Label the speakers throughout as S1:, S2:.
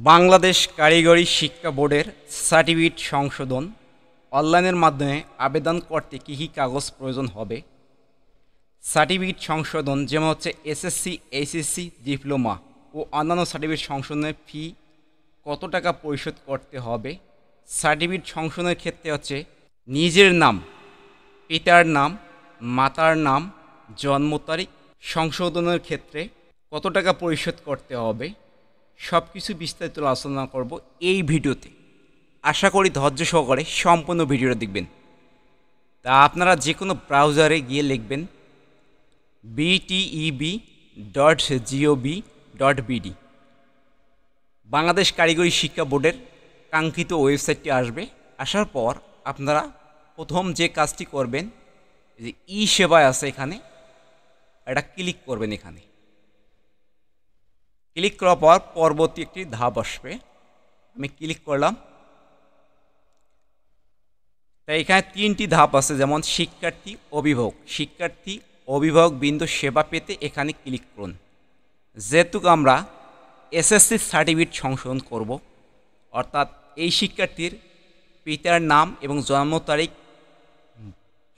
S1: বাংলাদেশ কারিগরি শিক্ষা বোর্ডের সার্টিফিকেট সংশোধন অনলাইনের মাধ্যমে আবেদন করতে কী কী কাগজ প্রয়োজন হবে। সার্টিফিকেট সংশোধন যেমন হচ্ছে এসএসসি, এইচএসসি, ডিপ্লোমা ও অন্যান্য সার্টিফিকেট সংশোধনের ফি কত টাকা পরিশোধ করতে হবে। সার্টিফিকেট সংশোধনের ক্ষেত্রে হচ্ছে নিজের নাম, পিতার নাম, মাতার নাম, জন্ম তারিখ সংশোধনের ক্ষেত্রে কত টাকা পরিশোধ করতে হবে, সব কিছু বিস্তারিত আলোচনা করব এই ভিডিওতে। আশা করি ধৈর্য সহকারে সম্পূর্ণ ভিডিওটা দেখবেন। তা আপনারা যে কোনো ব্রাউজারে গিয়ে লিখবেন biteb.gov.bd, বাংলাদেশ কারিগরি শিক্ষা বোর্ডের কাঙ্ক্ষিত ওয়েবসাইটটি আসবে। আসার পর আপনারা প্রথম যে কাজটি করবেন, যে ই সেবায় আছে এখানে এটা ক্লিক করবেন। এখানে ক্লিক করার পর পরবর্তী একটি ধাপ আসবে, আমি ক্লিক করলাম। তাই এখানে তিনটি ধাপ আছে, যেমন শিক্ষার্থী, অভিভাবক বিন্দু সেবা পেতে এখানে ক্লিক করুন। যেহেতু আমরা এসএসসি সার্টিফিকেট সংশোধন করব, অর্থাৎ এই শিক্ষার্থীর পিতার নাম এবং জন্ম তারিখ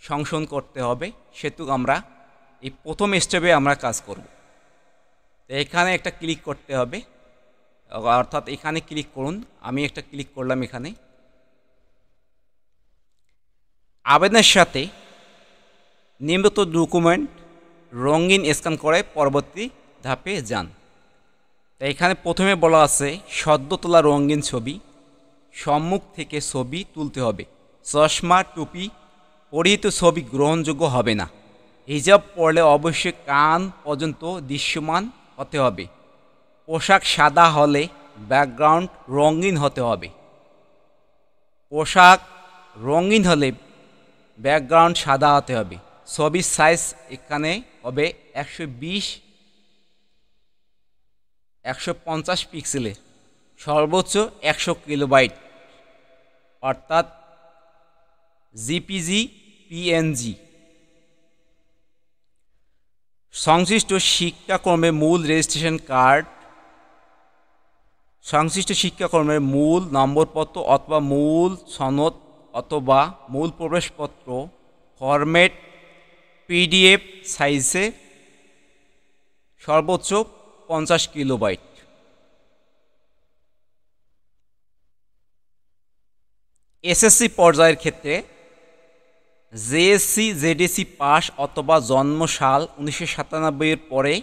S1: সংশোধন করতে হবে, সেহেতু আমরা এই প্রথম স্টেপে আমরা কাজ করব। তো এখানে একটা ক্লিক করতে হবে, অর্থাৎ এখানে ক্লিক করুন। আমি একটা ক্লিক করলাম। এখানে আবেদনের সাথে নিম্নলিখিত ডকুমেন্ট রঙিন স্ক্যান করে পরবর্তী ধাপে যান। তো এখানে প্রথমে বলা আছে সদ্য তোলা রঙিন ছবি, সম্মুখ থেকে ছবি তুলতে হবে। চশমা, টুপি পরিহিত ছবি গ্রহণযোগ্য হবে না। হিজাব পরলে অবশ্যই কান পর্যন্ত দৃশ্যমান হতে হবে। পোশাক সাদা হলে ব্যাকগ্রাউন্ড রঙিন হতে হবে। পোশাক রঙিন হলে ব্যাকগ্রাউন্ড সাদা হতে হবে। ছবির সাইজ এখানে হবে 120x150 পিক্সেলের, সর্বোচ্চ 100 কিলোবাইট, অর্থাৎ জিপিজি, পিএনজি। সংশ্লিষ্ট শিক্ষাক্রমের মূল রেজিস্ট্রেশন কার্ড, সংশ্লিষ্ট শিক্ষাক্রমের মূল নম্বরপত্র অথবা মূল সনদ অথবা মূল প্রবেশপত্র ফরম্যাট পিডিএফ সাইজে, সর্বোচ্চ 50 কিলোবাইট। এসএসসি পর্যায়ের ক্ষেত্রে জেএসসি, জেডিসি পাস অথবা জন্মসাল 1997 এর পরে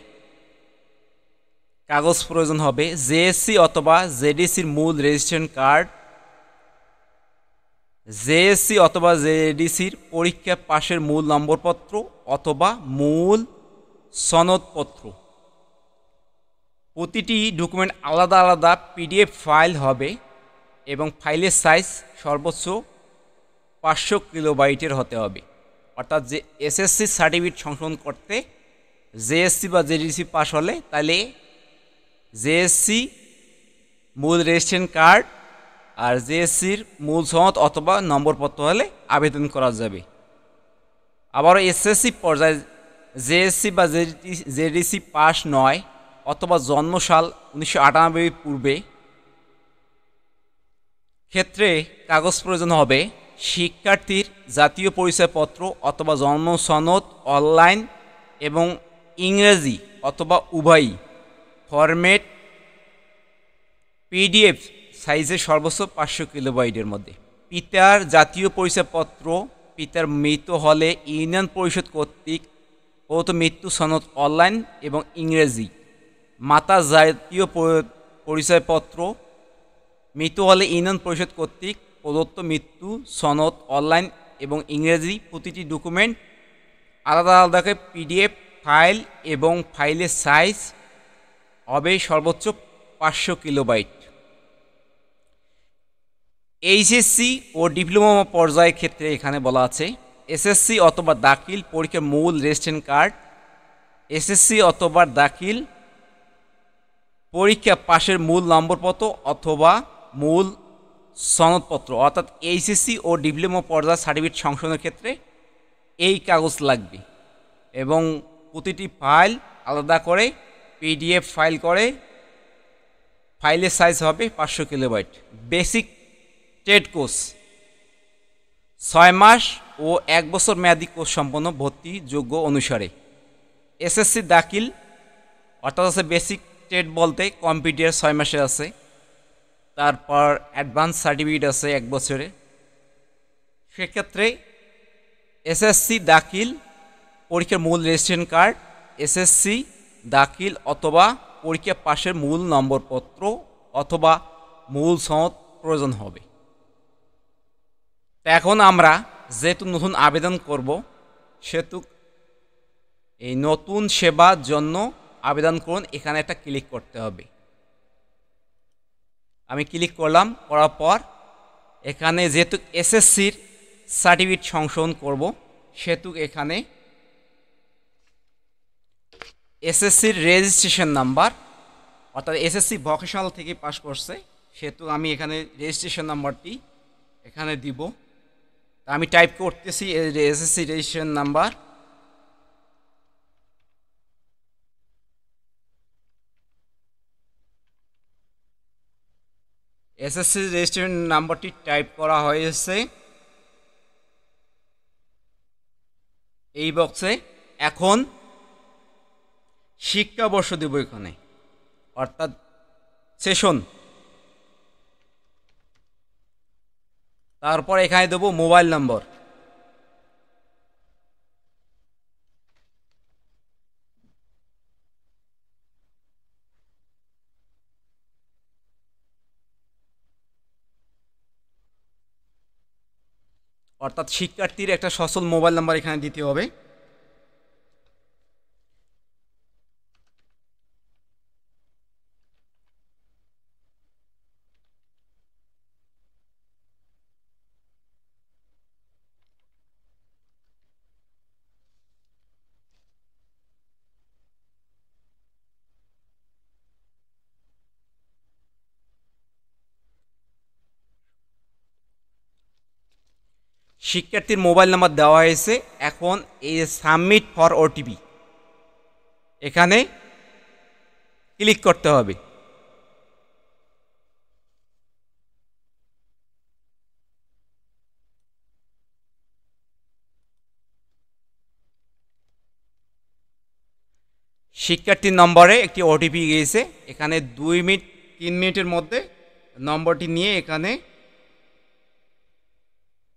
S1: কাগজ প্রয়োজন হবে। জেএসসি অথবা জেডিসির মূল রেজিস্ট্রেশন কার্ড, জেএসসি অথবা জেডিসির পরীক্ষা পাশের মূল নম্বরপত্র অথবা মূল সনদপত্র। প্রতিটি ডকুমেন্ট আলাদা আলাদা পিডিএফ ফাইল হবে এবং ফাইলের সাইজ সর্বোচ্চ 500 কিলোবাইটের হতে হবে। অর্থাৎ যে এসএসসি সার্টিফিকেট সংশোধন করতে জেএসসি বা জেডিসি পাস হলে তাহলে জেএসসি মূল রেজিস্ট্রেশন কার্ড আর জেএসসির মূল সনদ অথবা নম্বরপত্র হলে আবেদন করা যাবে। আবারও এসএসসি পর্যায়ে জেএসসি বা জেডিসি পাস নয় অথবা জন্মসাল 1998 পূর্বে ক্ষেত্রে কাগজ প্রয়োজন হবে শিক্ষার্থীর জাতীয় পরিচয়পত্র অথবা জন্ম সনদ অনলাইন এবং ইংরেজি অথবা উভয়ই ফরম্যাট পিডিএফ সাইজে, সর্বোচ্চ 500 কিলোবাইটের মধ্যে। পিতার জাতীয় পরিচয়পত্র পিতার মৃত্যু হলে ইউনিয়ন পরিষদ কর্তৃক প্রদত্ত মৃত্যু সনদ অনলাইন এবং ইংরেজি। মাতার জাতীয় পরিচয়পত্র মৃত্যু হলে ইউনিয়ন পরিষদ কর্তৃক প্রদত্ত মৃত্যু সনদ অনলাইন এবং ইংরেজি। প্রতিটি ডকুমেন্ট আলাদা আলাদা করে পিডিএফ ফাইল এবং ফাইলের সাইজ হবে সর্বোচ্চ 500 কিলোবাইট। এইচএসসি ও ডিপ্লোমা পর্যায়ের ক্ষেত্রে এখানে বলা আছে এসএসসি অথবা দাখিল পরীক্ষার মূল রেজিস্ট্রেশন কার্ড, এসএসসি অথবা দাখিল পরীক্ষা পাশের মূল নম্বরপত্র অথবা মূল সনদপত্র, অর্থাৎ এইচএসসি ও ডিপ্লোমা পর্যায়ে সার্টিফিকেট সংশোধনের ক্ষেত্রে এই কাগজ লাগবে এবং প্রতিটি ফাইল আলাদা করে পিডিএফ ফাইল করে ফাইলের সাইজ হবে 500 কিলোবাইট। বেসিক ট্রেড কোর্স 6 মাস ও 1 বছর মেয়াদী কোর্স সম্পন্ন ভর্তিযোগ্য অনুসারে এসএসসি দাখিল, অর্থাৎ আছে বেসিক ট্রেড বলতে কম্পিউটার 6 মাসে আছে, তারপর অ্যাডভান্স সার্টিফিকেট আছে 1 বছরে। সেক্ষেত্রে এসএসসি দাখিল, পরীক্ষার মূল রেজিস্ট্রেশন কার্ড, এসএসসি দাখিল অথবা পরীক্ষা পাশের মূল নম্বরপত্র অথবা মূল সনদ প্রয়োজন হবে। তো এখন আমরা যেহেতু নতুন আবেদন করব, সেহেতু এই নতুন সেবার জন্য আবেদন করুন, এখানে একটা ক্লিক করতে হবে। আমি ক্লিক করলাম, করার পর এখানে যেহেতু এসএসসির সার্টিফিকেট সংশোধন করব, সেহেতু এখানে এসএসসির রেজিস্ট্রেশন নাম্বার, অর্থাৎ এসএসসি ভোকেশনাল থেকে পাস করছে, সেহেতু আমি এখানে রেজিস্ট্রেশন নাম্বারটি এখানে দিব। আমি টাইপ করতেছি SSC registration number. SSC registration নাম্বারটি টাইপ করা হয়েছে এই বক্সে। এখন শিক্ষাবর্ষ দেব এখানে, অর্থাৎ সেশন। তারপর এখানে দেব মোবাইল নম্বর, অর্থাৎ শিক্ষার্থীর একটা সচল মোবাইল নাম্বার এখানে দিতে হবে। শিক্ষার্থীর মোবাইল নাম্বার দেওয়া হয়েছে। এখন এই সাবমিট ফর ওটিপি এখানে ক্লিক করতে হবে। শিক্ষার্থীর নম্বরে একটি ওটিপি গিয়েছে, এখানে 2-3 মিনিটের মধ্যে নম্বরটি নিয়ে এখানে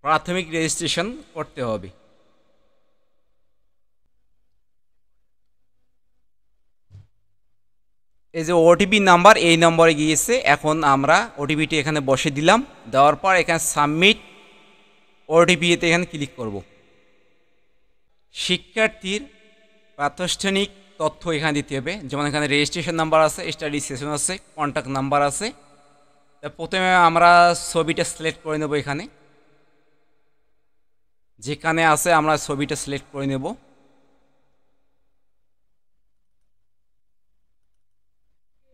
S1: প্রাথমিক রেজিস্ট্রেশন করতে হবে। এই যে ওটিপি নাম্বার, এই নম্বরে গিয়েছে। এখন আমরা ওটিপিটি এখানে বসে দিলাম, দেওয়ার পর এখানে সাবমিট ওটিপিতে এখানে ক্লিক করব। শিক্ষার্থীর প্রাতিষ্ঠানিক তথ্য এখানে দিতে হবে, যেমন এখানে রেজিস্ট্রেশন নাম্বার আছে, স্টাডি সেশন আছে, কন্ট্যাক্ট নাম্বার আছে। প্রথমে আমরা ছবিটা সিলেক্ট করে নেব, এখানে যেখানে আছে আমরা ছবিটা সিলেক্ট করে নেব।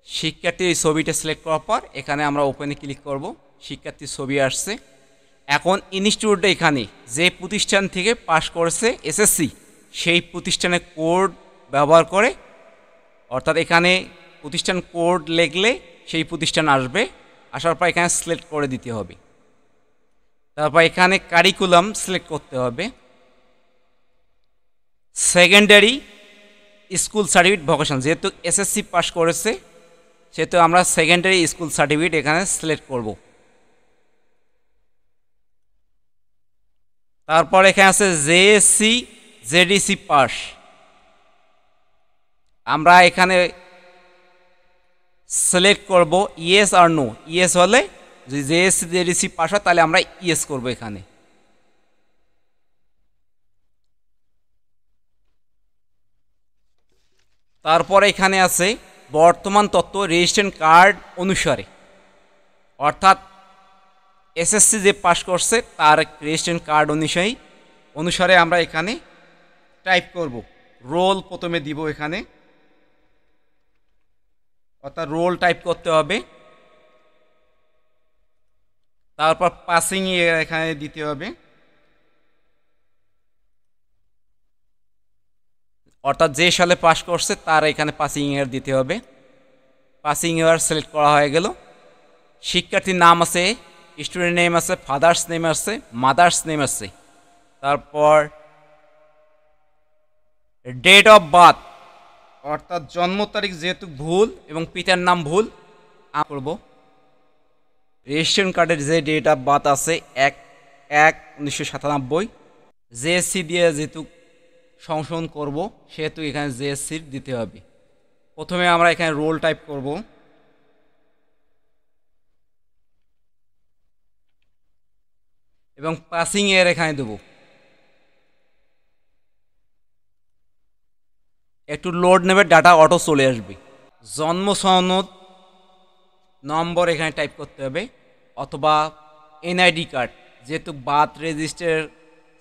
S1: শিক্ষার্থীর এই ছবিটা সিলেক্ট করার পর এখানে আমরা ওপেনে ক্লিক করব। শিক্ষার্থীর ছবি আসছে। এখন ইনস্টিটিউটটা এখানে যে প্রতিষ্ঠান থেকে পাশ করেছে এসএসসি, সেই প্রতিষ্ঠানের কোড ব্যবহার করে, অর্থাৎ এখানে প্রতিষ্ঠান কোড লিখলে সেই প্রতিষ্ঠান আসবে। আসার পর এখানে সিলেক্ট করে দিতে হবে। তারপর এখানে কারিকুলাম সিলেক্ট করতে হবে। সেকেন্ডারি স্কুল সার্টিফিকেট ভোকেশন, যেহেতু এসএসসি পাস করেছে সেহেতু আমরা সেকেন্ডারি স্কুল সার্টিফিকেট এখানে সিলেক্ট করব। তারপর এখানে আছে জেএসসি জেডিসি পাস, আমরা এখানে সিলেক্ট করব ইয়েস আর নো। ইয়েস হলে যদি জেএসসি জেডিসি পাস হয় তাহলে আমরা ইয়েস করব এখানে। তারপর এখানে আছে বর্তমান তথ্য রেজিস্ট্রেশন কার্ড অনুসারে, অর্থাৎ এসএসসি যে পাস করছে তার রেজিস্ট্রেশন কার্ড অনুসারে আমরা এখানে টাইপ করব। রোল প্রথমে দিব এখানে, অর্থাৎ রোল টাইপ করতে হবে। তারপর পাসিং ইয়ার এখানে দিতে হবে, অর্থাৎ যে সালে পাস করছে তার এখানে পাসিং ইয়ার দিতে হবে। পাসিং ইয়ার সিলেক্ট করা হয়ে গেল। শিক্ষার্থীর নাম আছে, স্টুডেন্ট নেম আছে, ফাদার্স নেম আছে, মাদার্স নেম আছে। তারপর ডেট অফ বার্থ অর্থাৎ জন্ম তারিখ যেহেতু ভুল এবং পিতার নাম ভুল করব। রেজিস্ট্রেশন কার্ডের যে ডেট অফ বার্থ আছে 1/1/1997, জেএসসি দিয়ে যেহেতু সংশোধন করব সেহেতু এখানে জেএসসির দিতে হবে। প্রথমে আমরা এখানে রোল টাইপ করব। এবং পাসিং এর এখানে দেব। একটু লোড নেবে, ডাটা অটো চলে আসবে। জন্ম সনদ নম্বর এখানে টাইপ করতে হবে, অথবা এনআইডি কার্ড, যেহেতু বার্থ রেজিস্টার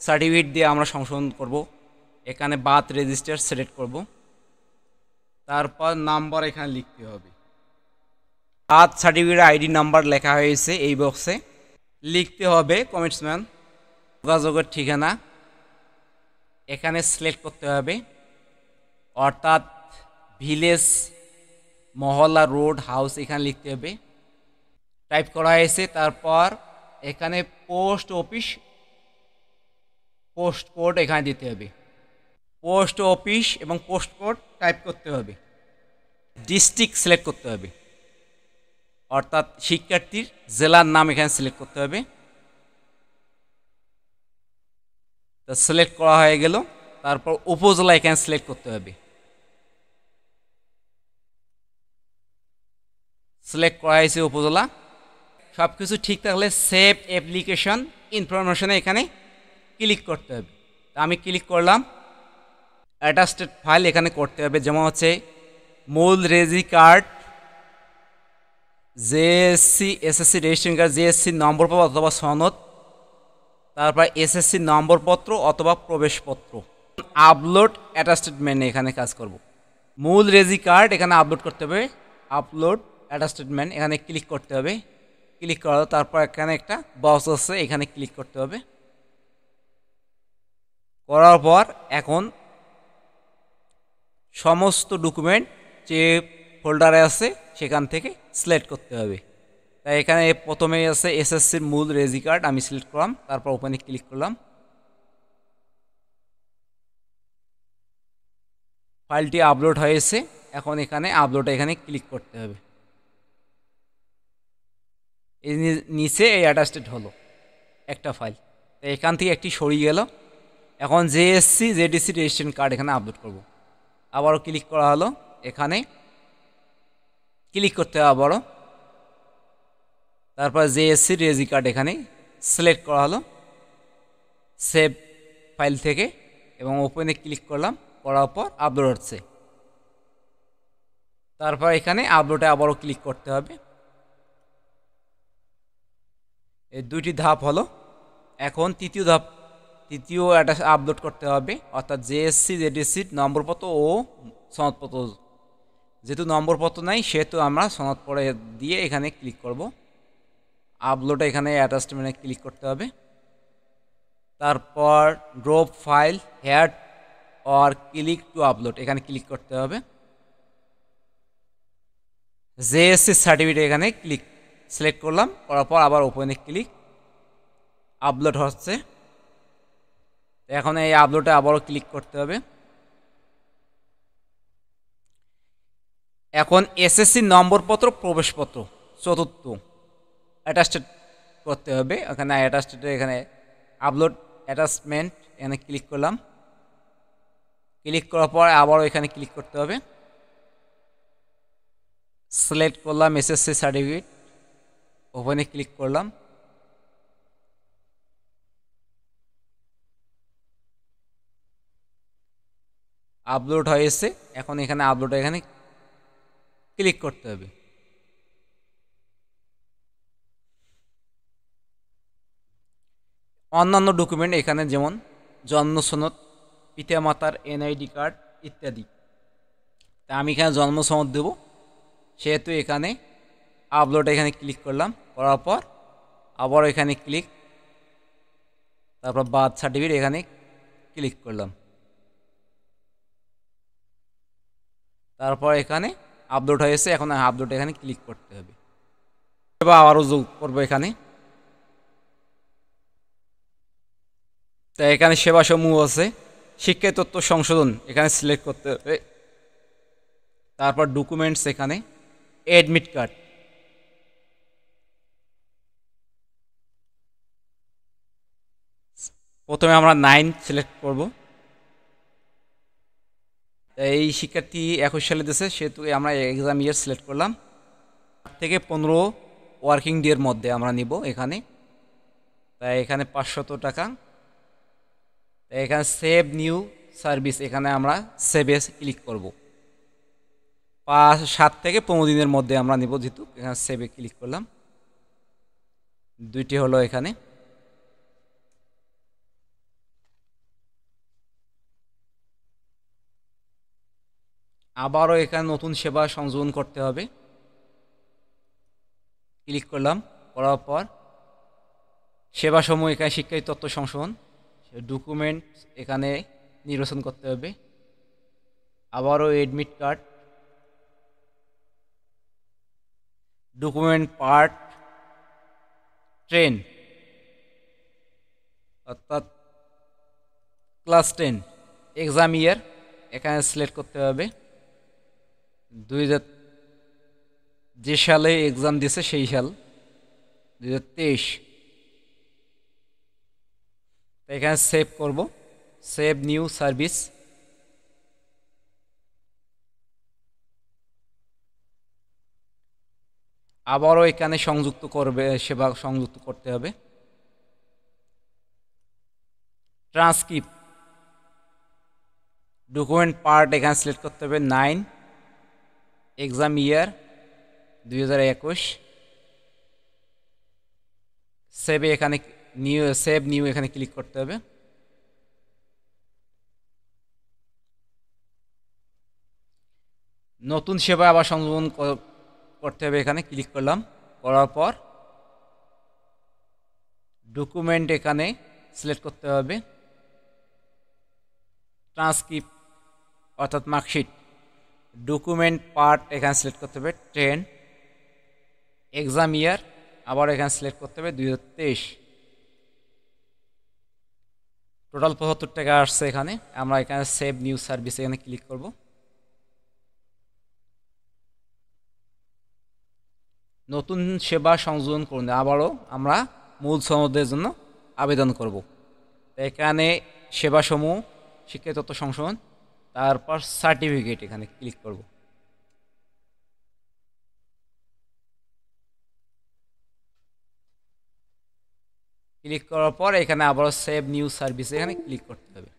S1: সার্টিফিকেট দিয়ে আমরা সংশোধন করব, এখানে বার্থ রেজিস্টার সিলেক্ট করব। তারপর নাম্বার এখানে লিখতে হবে। বার্থ সার্টিফিকেট আইডি নাম্বার লেখা হয়েছে এই বক্সে। লিখতে হবে কমেন্টসম্যান, যোগাযোগের ঠিকানা এখানে সিলেক্ট করতে হবে, অর্থাৎ ভিলেজ, মহল্লা, রোড, হাউস এখানে লিখতে হবে। টাইপ করা হয়েছে। তারপর এখানে পোস্ট অফিস, পোস্ট কোড এখানে দিতে হবে। পোস্ট অফিস এবং পোস্ট কোড টাইপ করতে হবে। ডিস্ট্রিক্ট সিলেক্ট করতে হবে, অর্থাৎ শিক্ষার্থীর জেলার নাম এখানে সিলেক্ট করতে হবে। তো সিলেক্ট করা হয়ে গেল। তারপর উপজেলা এখানে সিলেক্ট করতে হবে। সিলেক্ট করা হয়েছে উপজেলা। সব কিছু ঠিক থাকলে সেভ অ্যাপ্লিকেশন ইনফরমেশনে এখানে ক্লিক করতে হবে। আমি ক্লিক করলাম। অ্যাটাচড ফাইল এখানে করতে হবে, যেমন হচ্ছে মূল reg card, JSC, SSC registration card, JSC নম্বরপত্র অথবা সনদ, তারপর এসএসসি নম্বরপত্র অথবা প্রবেশপত্র। আপলোড অ্যাটাচমেন্ট এখানে কাজ করব। মূল রেজি কার্ড এখানে আপলোড করতে হবে। আপলোড অ্যাটাচমেন্ট এখানে ক্লিক করতে হবে। ক্লিক করা, তারপর এখানে একটা বক্স আছে, এখানে ক্লিক করতে হবে। করার পর এখন সমস্ত ডকুমেন্ট যে ফোল্ডারে আছে সেখান থেকে সিলেক্ট করতে হবে। তাই এখানে প্রথমে আছে এসএসসির মূল রেজি কার্ড, আমি সিলেক্ট করলাম। তারপর ওপেনে ক্লিক করলাম। ফাইলটি আপলোড হয়েছে। এখন এখানে আপলোড এখানে ক্লিক করতে হবে। এই নিচে এই অ্যাটাচড হলো একটা ফাইল। তো এখান থেকে একটি সরিয়ে গেল। এখন জেএসসি, জেডিসি রেজিস্ট্রেশন কার্ড এখানে আপলোড করব। আবারও ক্লিক করা হলো। এখানে ক্লিক করতে হবে আবারও। তারপর জেএসসি রেজি কার্ড এখানে সিলেক্ট করা হলো সেভ ফাইল থেকে, এবং ওপেনে ক্লিক করলাম। করার পর আপলোড হচ্ছে। তারপর এখানে আপলোডে আবারও ক্লিক করতে হবে। এই দুইটি ধাপ হলো। এখন তৃতীয় ধাপ, তৃতীয় একটা আপলোড করতে হবে, অর্থাৎ জেএসসি, জেডিসি নম্বরপত্র ও সনদপত্র। যেহেতু নম্বরপত্র নাই সেহেতু আমরা সনদপত্র দিয়ে এখানে ক্লিক করব। আপলোডে এখানে অ্যাটাচমেন্টে ক্লিক করতে হবে। তারপর drop file hair or click to upload এখানে ক্লিক করতে হবে। জেএসসি সার্টিফিকেট এখানে ক্লিক সিলেক্ট করলাম। করার পর আবার ওপেনে ক্লিক, আপলোড হচ্ছে। এখন এই আপলোডে আবারও ক্লিক করতে হবে। এখন এসএসসি নম্বরপত্র, প্রবেশপত্র চতুর্থ অ্যাটাচড করতে হবে। এখানে অ্যাটাচড, এখানে আপলোড অ্যাটাচমেন্ট এখানে ক্লিক করলাম। ক্লিক করার পর আবারও এখানে ক্লিক করতে হবে। সিলেক্ট করলাম এসএসসি সার্টিফিকেট, ওপেনে ক্লিক করলাম। আপলোড হয়েছে। এখন এখানে আপলোড এখানে ক্লিক করতে হবে। অন্যান্য ডকুমেন্ট এখানে যেমন জন্ম সনদ, পিতামাতার এনআইডি কার্ড ইত্যাদি। তা আমি এখানে জন্ম সনদ দেব, সেহেতু এখানে আপলোড এখানে ক্লিক করলাম। করার পর আবার এখানে ক্লিক, তারপর বার্থ সার্টিফিকেট এখানে ক্লিক করলাম। তারপর এখানে আপলোড হয়েছে, এখন আপলোড এখানে ক্লিক করতে হবে। এবার আবারও যোগ করবো এখানে। তাই এখানে সেবা সমূহ আছে, শিক্ষা তথ্য সংশোধন এখানে সিলেক্ট করতে হবে। তারপর ডকুমেন্টস, এখানে অ্যাডমিট কার্ড, প্রথমে আমরা 9 সিলেক্ট করব। এই শিক্ষার্থী 21 সালে দিয়েছে, সেহেতু আমরা এক্সাম ইয়ার সিলেক্ট করলাম। 8 থেকে 15 ওয়ার্কিং ডে এর মধ্যে আমরা নিব এখানে। তাই এখানে 500 টাকা। তাই এখানে সেভ নিউ সার্ভিস, এখানে আমরা সেভে ক্লিক করব। 7 থেকে 15 দিনের মধ্যে আমরা নিব, যেহেতু এখানে সেভে ক্লিক করলাম। দুইটি হলো এখানে। আবারও এখানে নতুন সেবা সংযোজন করতে হবে, ক্লিক করলাম। করার পর সেবাসমূহ, এখানে শিক্ষার্থী তথ্য সংশোধন, ডকুমেন্ট এখানে নির্বাচন করতে হবে। আবারও admit card, document part, train অর্থাৎ ক্লাস 10, এক্সাম ইয়ার এখানে সিলেক্ট করতে হবে। 2000 যে সালে এক্সাম দিয়েছে সেই সাল 2023। এখানে সেভ করব, সেভ নিউ সার্ভিস। আবারও এখানে সংযুক্ত করবে, সেবা সংযুক্ত করতে হবে। ট্রান্সক্রিপ্ট, ডকুমেন্ট পার্ট এখানে সিলেক্ট করতে হবে 9, এক্সাম ইয়ার 2021। সেভে এখানে সেভ নিউ এখানে ক্লিক করতে হবে। নতুন সেবা আবার সংযোজন করতে হবে, এখানে ক্লিক করলাম। করার পর ডকুমেন্ট এখানে সিলেক্ট করতে হবে, ট্রান্সক্রিপ্ট অর্থাৎ মার্কশিট। ডকুমেন্ট পার্ট এখানে সিলেক্ট করতে হবে 10, এক্সাম ইয়ার আবার এখানে সিলেক্ট করতে হবে 2023। টোটাল 75 টাকা আসছে এখানে। আমরা এখানে সেভ নিউ সার্ভিস এখানে ক্লিক করব। নতুন সেবা সংযোজন করুন, আবারও আমরা মূল সনদের জন্য আবেদন করব। এখানে সেবাসমূহ, শিক্ষা তথ্য সংশোধন, তারপর সার্টিফিকেট এখানে ক্লিক করব। ক্লিক করার পর এখানে আবারও সেভ নিউ সার্ভিস এখানে ক্লিক করতে হবে।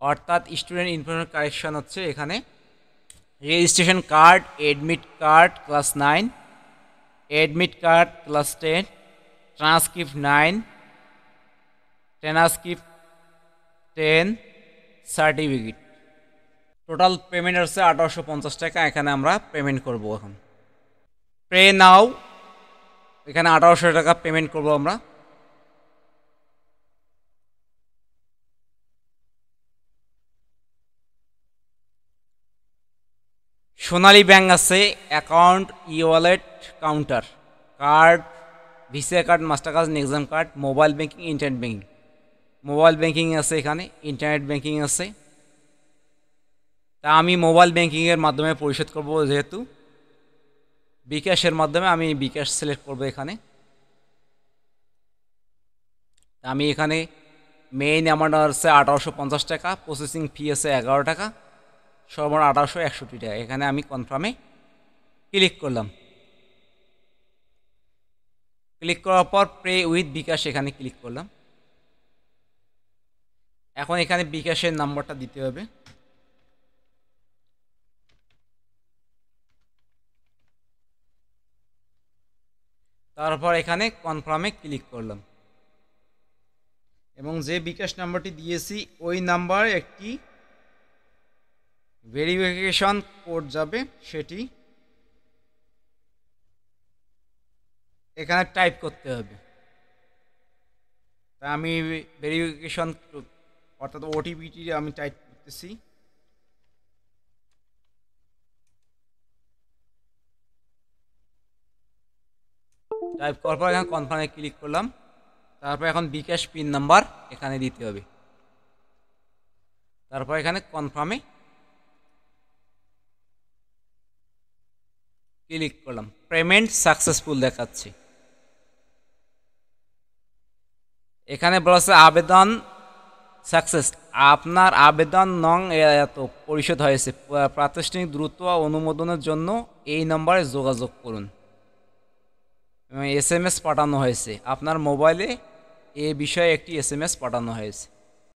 S1: অর্থাৎ স্টুডেন্ট ইনফরমেশন কারেকশন হচ্ছে এখানে registration card, admit card class 9, admit card class 10, transcript 9, transcript 10, certificate. Total payment হচ্ছে 1850 টাকা। এখানে আমরা পেমেন্ট করব। এখন পে নাও, এখানে 1800 টাকা পেমেন্ট করব আমরা। সোনালী ব্যাংক আছে, account, e wallet, counter, card, Visa card, Mastercard, Nexus card, mobile banking, internet banking. Mobile banking আছে এখানে, ইন্টারনেট ব্যাংকিং আছে। তা আমি মোবাইল ব্যাংকিংয়ের মাধ্যমে পরিশোধ করব, যেহেতু বিকাশের মাধ্যমে আমি বিকাশ সিলেক্ট করব এখানে। আমি এখানে মেইন অ্যামাউন্ট আছে 1850 টাকা, প্রসেসিং ফি আছে 11 টাকা, সর্বমোট 1861 টাকা। এখানে আমি কনফার্মে ক্লিক করলাম। ক্লিক করার পর পে উইথ বিকাশ এখানে ক্লিক করলাম। এখন এখানে বিকাশের নাম্বারটা দিতে হবে। তারপর এখানে কনফার্মে ক্লিক করলাম এবং যে বিকাশ নাম্বারটি দিয়েছি ওই নাম্বারে একটি ভেরিফিকেশন কোড যাবে, সেটি এখানে টাইপ করতে হবে। তা আমি ভেরিফিকেশন অর্থাৎ ওটিপিটি আমি টাইপ করতেছি। টাইপ করার পর এখানে কনফার্মে ক্লিক করলাম। তারপর এখন বিকাশ পিন নাম্বার এখানে দিতে হবে। তারপর এখানে কনফার্মে ক্লিক করলাম। পেমেন্ট সাকসেসফুল দেখাচ্ছে। এখানে বলা আছে আবেদন সাকসেস, আপনার আবেদন নং এত পরিশোধ হয়েছে, প্রাতিষ্ঠানিক দ্রুত অনুমোদনের জন্য এই নম্বরে যোগাযোগ করুন। এসএমএস পাঠানো হয়েছে, আপনার মোবাইলে এ বিষয়ে একটি এসএমএস পাঠানো হয়েছে।